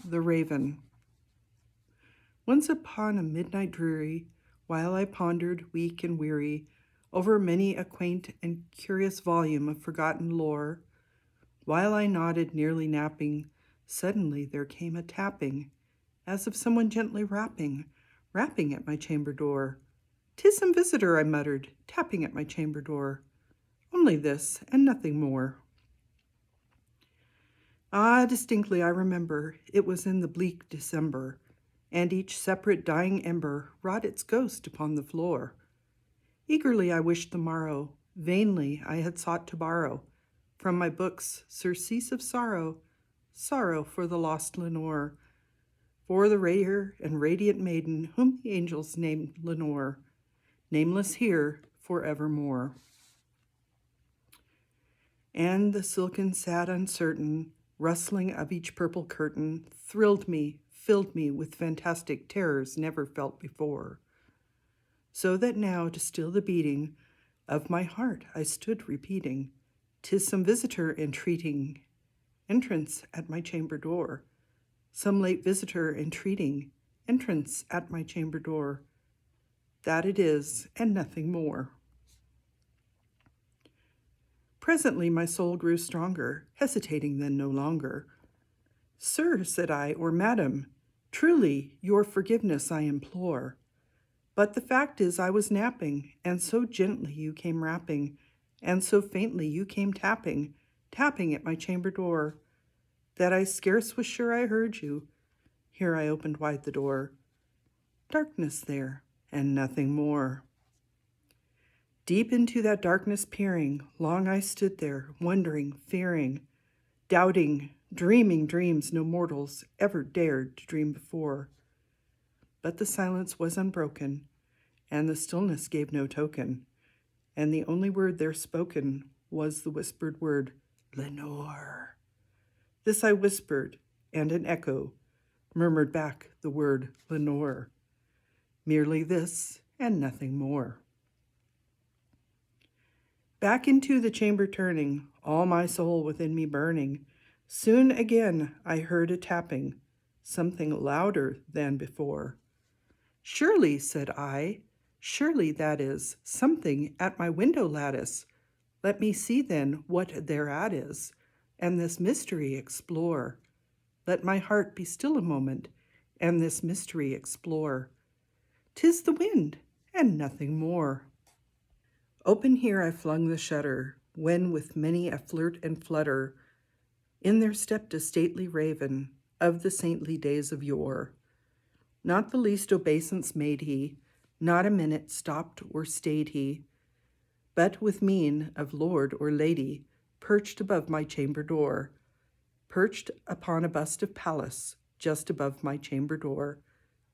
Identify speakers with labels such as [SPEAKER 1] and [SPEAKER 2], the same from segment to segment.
[SPEAKER 1] The Raven. Once upon a midnight dreary, while I pondered, weak and weary, over many a quaint and curious volume of forgotten lore, while I nodded, nearly napping, suddenly there came a tapping, as of someone gently rapping at my chamber door. "'Tis some visitor," I muttered, tapping at my chamber door. "Only this, and nothing more." Ah, distinctly I remember, it was in the bleak December, and each separate dying ember wrought its ghost upon the floor. Eagerly I wished the morrow, vainly I had sought to borrow from my books surcease of sorrow, sorrow for the lost Lenore, for the rare and radiant maiden whom the angels named Lenore, nameless here forevermore. And the silken, sad, uncertain rustling of each purple curtain thrilled me, filled me with fantastic terrors never felt before. So that now, to still the beating of my heart, I stood repeating, "'Tis some visitor entreating entrance at my chamber door. Some late visitor entreating entrance at my chamber door. That it is, and nothing more." Presently my soul grew stronger, hesitating then no longer. "Sir," said I, "or madam, truly your forgiveness I implore. But the fact is I was napping, and so gently you came rapping, and so faintly you came tapping at my chamber door, that I scarce was sure I heard you." Here I opened wide the door. Darkness there, and nothing more. Deep into that darkness peering, long I stood there, wondering, fearing, doubting, dreaming dreams no mortals ever dared to dream before. But the silence was unbroken, and the stillness gave no token, and the only word there spoken was the whispered word, "Lenore." This I whispered, and an echo murmured back the word "Lenore." Merely this, and nothing more. Back into the chamber turning, all my soul within me burning, soon again I heard a tapping, something louder than before. "Surely," said I, "surely that is something at my window lattice. Let me see then what thereat is, and this mystery explore. Let my heart be still a moment, and this mystery explore. 'Tis the wind, and nothing more." Open here I flung the shutter, when with many a flirt and flutter, in there stepped a stately raven of the saintly days of yore. Not the least obeisance made he, not a minute stopped or stayed he, but with mien of lord or lady, perched above my chamber door, perched upon a bust of Pallas, just above my chamber door,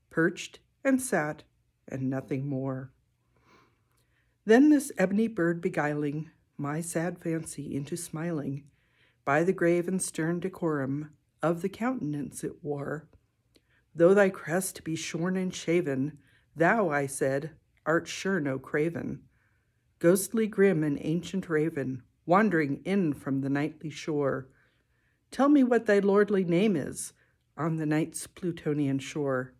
[SPEAKER 1] perched and sat, and nothing more. Then this ebony bird beguiling my sad fancy into smiling, by the grave and stern decorum of the countenance it wore, "Though thy crest be shorn and shaven, thou," I said, "art sure no craven, ghostly grim and ancient raven, wandering in from the nightly shore. Tell me what thy lordly name is on the night's Plutonian shore."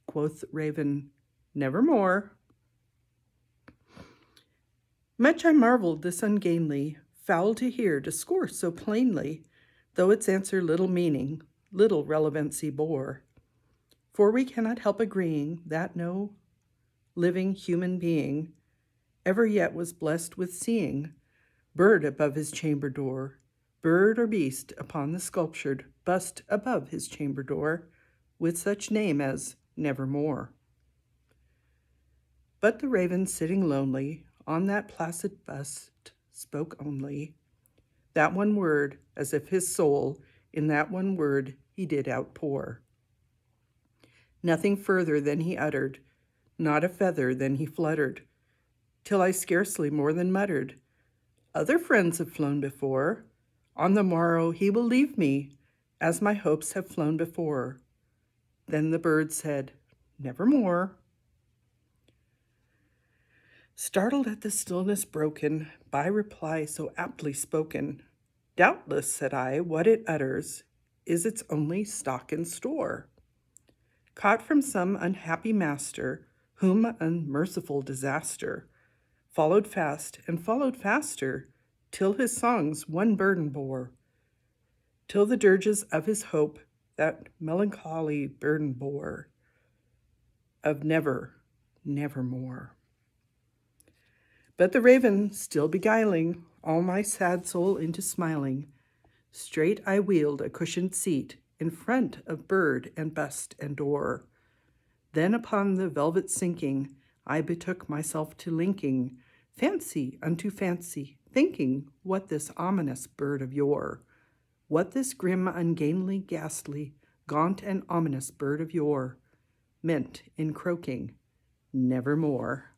[SPEAKER 1] Quoth raven, "Nevermore." Much I marveled this ungainly fowl to hear discourse so plainly, though its answer little meaning, little relevancy bore. For we cannot help agreeing that no living human being ever yet was blessed with seeing bird above his chamber door, bird or beast upon the sculptured bust above his chamber door, with such name as Nevermore. But the raven sitting lonely on that placid bust spoke only that one word, as if his soul in that one word he did outpour. Nothing further than he uttered, not a feather than he fluttered, till I scarcely more than muttered, "Other friends have flown before. On the morrow he will leave me, as my hopes have flown before." Then the bird said, "Nevermore." Startled at the stillness broken by reply so aptly spoken, "Doubtless," said I, "what it utters is its only stock and store. Caught from some unhappy master, whom unmerciful disaster followed fast and followed faster, till his songs one burden bore, till the dirges of his hope that melancholy burden bore, of never, nevermore. But the raven, still beguiling all my sad soul into smiling, straight I wheeled a cushioned seat in front of bird and bust and door. Then upon the velvet sinking, I betook myself to linking fancy unto fancy, thinking what this ominous bird of yore, what this grim, ungainly, ghastly, gaunt and ominous bird of yore meant in croaking, nevermore.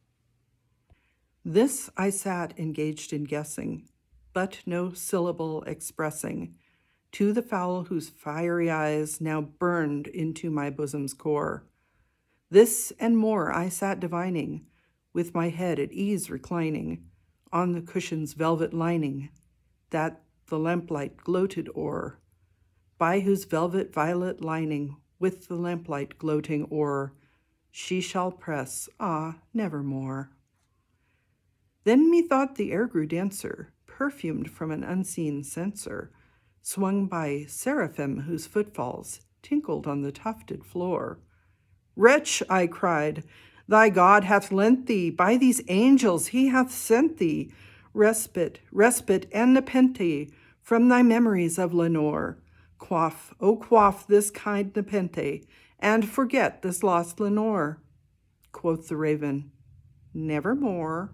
[SPEAKER 1] This I sat engaged in guessing, but no syllable expressing, to the fowl whose fiery eyes now burned into my bosom's core. This and more I sat divining, with my head at ease reclining, on the cushion's velvet lining, that the lamplight gloated o'er, by whose velvet violet lining, with the lamplight gloating o'er, she shall press, nevermore. Then methought the air grew denser, perfumed from an unseen censer, swung by seraphim whose footfalls tinkled on the tufted floor. Wretch, I cried, thy God hath lent thee, by these angels he hath sent thee, respite, respite and nepenthe from thy memories of Lenore. Quaff, O quaff this kind nepenthe, and forget this lost Lenore. Quoth the raven, nevermore.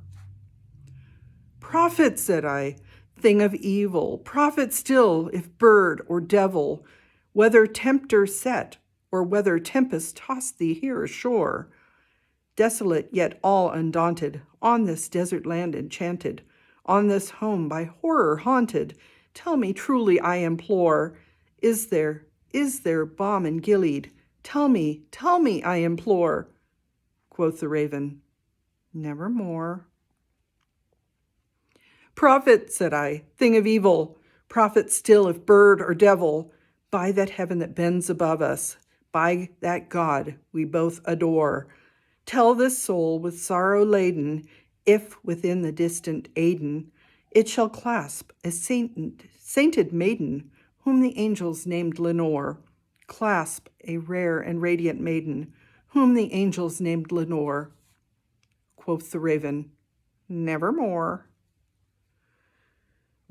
[SPEAKER 1] Prophet, said I, thing of evil, prophet still, if bird or devil, whether tempter set, or whether tempest toss thee here ashore, desolate yet all undaunted, on this desert land enchanted, on this home by horror haunted, tell me truly, I implore, is there balm in Gilead? Tell me, I implore. Quoth the raven, nevermore. Prophet, said I, thing of evil, prophet still if bird or devil, by that heaven that bends above us, by that God we both adore, tell this soul with sorrow laden, if within the distant Aidenn it shall clasp a sainted maiden, whom the angels named Lenore, clasp a rare and radiant maiden, whom the angels named Lenore. Quoth the raven, nevermore.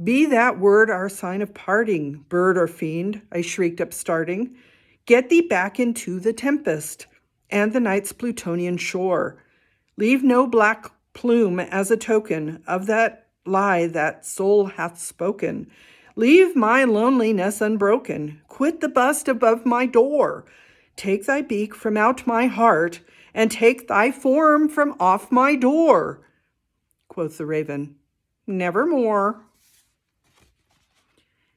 [SPEAKER 1] Be that word our sign of parting, bird or fiend, I shrieked upstarting. Get thee back into the tempest, and the night's Plutonian shore. Leave no black plume as a token of that lie that soul hath spoken. Leave my loneliness unbroken. Quit the bust above my door. Take thy beak from out my heart, and take thy form from off my door. Quoth the raven, nevermore.